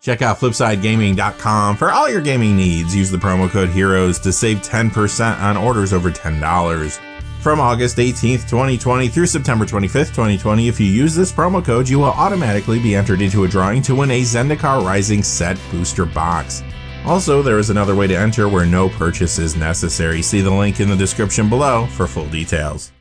Check out FlipsideGaming.com for all your gaming needs. Use the promo code HEROES to save 10% on orders over $10. From August 18th, 2020 through September 25th, 2020, if you use this promo code, you will automatically be entered into a drawing to win a Zendikar Rising set booster box. Also, there is another way to enter where no purchase is necessary. See the link in the description below for full details.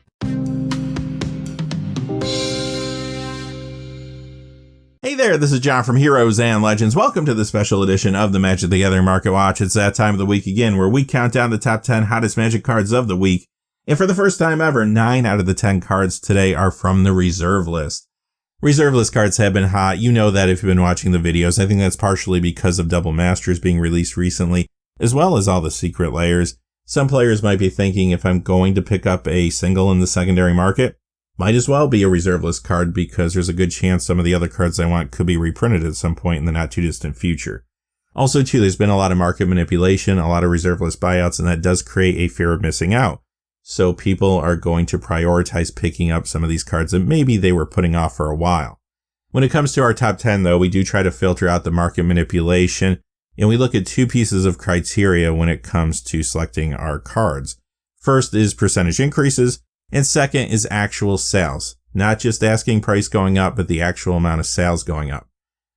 Hey there, this is John from Heroes and Legends. Welcome to the special edition of the Magic the Gathering Market Watch. It's that time of the week again where we count down the top 10 hottest Magic cards of the week. And for the first time ever, 9 out of the 10 cards today are from the reserve list. Reserve list cards have been hot. You know that if you've been watching the videos. I think that's partially because of Double Masters being released recently, as well as all the secret layers. Some players might be thinking, if I'm going to pick up a single in the secondary market, might as well be a reserve list card because there's a good chance some of the other cards I want could be reprinted at some point in the not too distant future. Also, too, there's been a lot of market manipulation, a lot of reserve list buyouts, and that does create a fear of missing out. So people are going to prioritize picking up some of these cards that maybe they were putting off for a while. When it comes to our top 10, though, we do try to filter out the market manipulation, and we look at 2 pieces of criteria when it comes to selecting our cards. First is percentage increases, and second is actual sales. Not just asking price going up, but the actual amount of sales going up.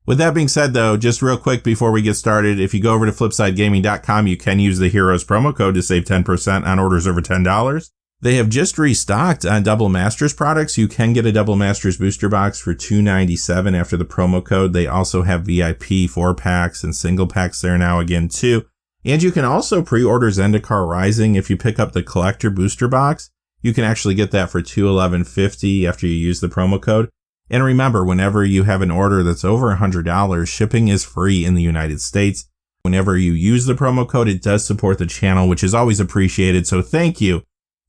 With that being said, though, just real quick before we get started, if you go over to FlipsideGaming.com, you can use the Heroes promo code to save 10% on orders over $10. They have just restocked on Double Masters products. You can get a Double Masters booster box for $297 after the promo code. They also have VIP 4-packs and single packs there now again, too. And you can also pre-order Zendikar Rising. If you pick up the collector booster box, you can actually get that for $211.50 after you use the promo code. And remember, whenever you have an order that's over $100, shipping is free in the United States. Whenever you use the promo code, it does support the channel, which is always appreciated, so thank you.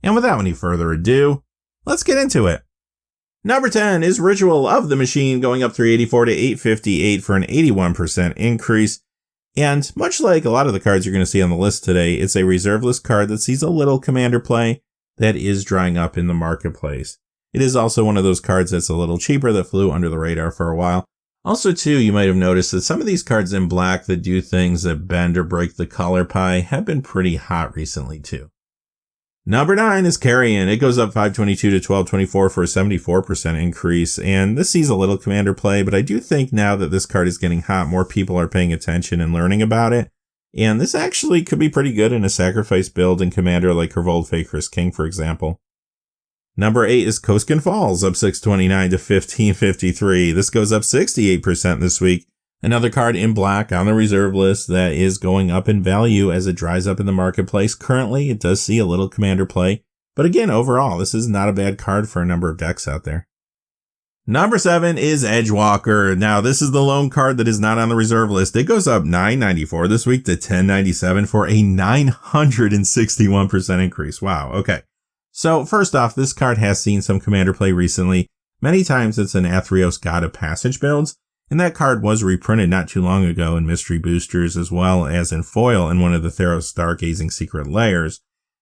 And without any further ado, let's get into it. Number 10 is Ritual of the Machine, going up 384 to 858 for an 81% increase. And much like a lot of the cards you're going to see on the list today, it's a reserve list card that sees a little commander play that is drying up in the marketplace. It is also one of those cards that's a little cheaper that flew under the radar for a while. Also, too, you might have noticed that some of these cards in black that do things that bend or break the color pie have been pretty hot recently, too. Number 9 is Carrion. It goes up 522 to 1224 for a 74% increase, and this sees a little commander play, but I do think now that this card is getting hot, more people are paying attention and learning about it, and this actually could be pretty good in a sacrifice build in commander like Hervold Faker's King, for example. Number 8 is Koskin Falls, up 629 to 1553. This goes up 68% this week. Another card in black on the reserve list that is going up in value as it dries up in the marketplace. Currently, it does see a little commander play. But again, overall, this is not a bad card for a number of decks out there. Number 7 is Edgewalker. Now, this is the lone card that is not on the reserve list. It goes up $9.94 this week to $10.97 for a 961% increase. Wow, okay. So first off, this card has seen some commander play recently. Many times it's an Athreos God of Passage builds, and that card was reprinted not too long ago in Mystery Boosters as well as in foil in one of the Theros Stargazing Secret Layers.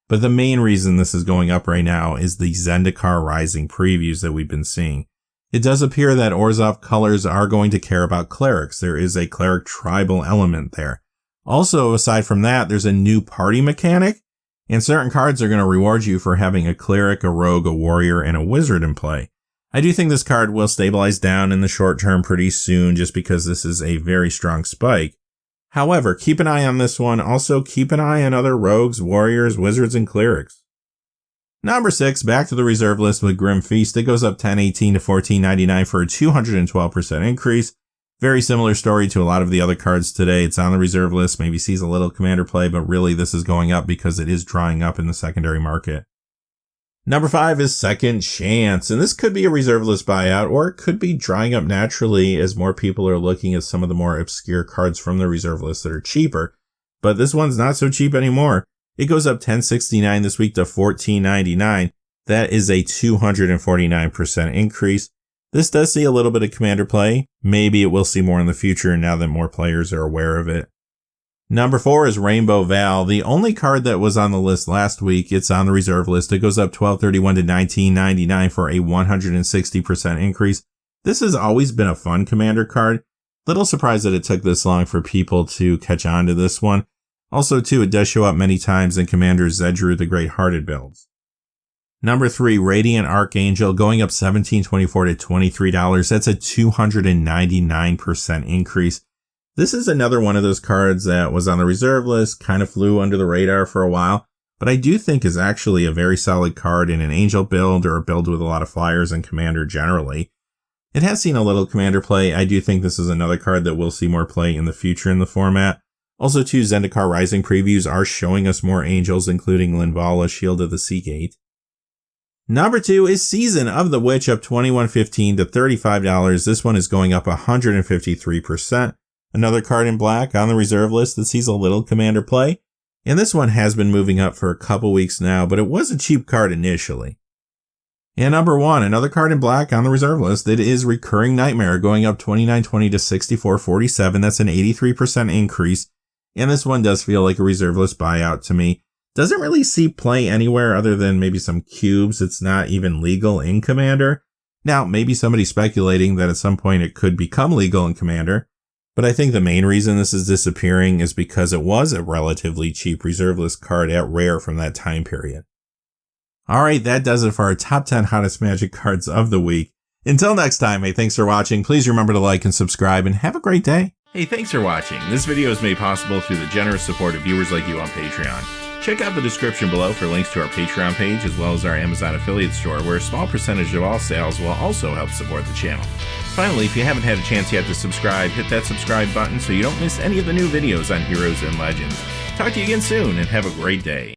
But the main reason this is going up right now is the Zendikar Rising previews that we've been seeing. It does appear that Orzhov colors are going to care about clerics. There is a cleric tribal element there. Also, aside from that, there's a new party mechanic. And certain cards are going to reward you for having a cleric, a rogue, a warrior, and a wizard in play. I do think this card will stabilize down in the short term pretty soon just because this is a very strong spike. However, keep an eye on this one. Also, keep an eye on other rogues, warriors, wizards, and clerics. Number 6, back to the reserve list with Grim Feast. It goes up 1018 to 1499 for a 212% increase. Very similar story to a lot of the other cards today. It's on the reserve list, maybe sees a little commander play, but really this is going up because it is drying up in the secondary market. Number 5 is Second Chance, and this could be a reserve list buyout, or it could be drying up naturally as more people are looking at some of the more obscure cards from the reserve list that are cheaper. But this one's not so cheap anymore. It goes up $10.69 this week to $14.99. That is a 249% increase. This does see a little bit of commander play. Maybe it will see more in the future now that more players are aware of it. Number 4 is Rainbow Val, the only card that was on the list last week. It's on the reserve list. It goes up $12.31 to $19.99 for a 160% increase. This has always been a fun commander card, Little surprised that it took this long for people to catch on to this one. Also, too, it does show up many times in Commander Zedru the Great-Hearted builds. Number 3, Radiant Archangel, going up $17.24 to $23. That's a 299% increase. This is another one of those cards that was on the reserve list, kind of flew under the radar for a while, but I do think is actually a very solid card in an Angel build or a build with a lot of flyers and Commander generally. It has seen a little Commander play. I do think this is another card that will see more play in the future in the format. Also, too, Zendikar Rising previews are showing us more Angels, including Linvala, Shield of the Seagate. Number 2 is Season of the Witch, up $21.15 to $35. This one is going up 153%. Another card in black on the reserve list that sees a little Commander play. And this one has been moving up for a couple weeks now, but it was a cheap card initially. And number 1, another card in black on the reserve list. It is Recurring Nightmare, going up $29.20 to $64.47. That's an 83% increase. And this one does feel like a reserve list buyout to me. Doesn't really see play anywhere other than maybe some cubes. It's not even legal in Commander. Now, maybe somebody's speculating that at some point it could become legal in Commander. But I think the main reason this is disappearing is because it was a relatively cheap reserve list card at Rare from that time period. Alright, that does it for our top 10 hottest Magic cards of the week. Until next time, hey, thanks for watching. Please remember to like and subscribe and have a great day. Hey, thanks for watching. This video is made possible through the generous support of viewers like you on Patreon. Check out the description below for links to our Patreon page as well as our Amazon affiliate store, where a small percentage of all sales will also help support the channel. Finally, if you haven't had a chance yet to subscribe, hit that subscribe button so you don't miss any of the new videos on Heroes and Legends. Talk to you again soon and have a great day.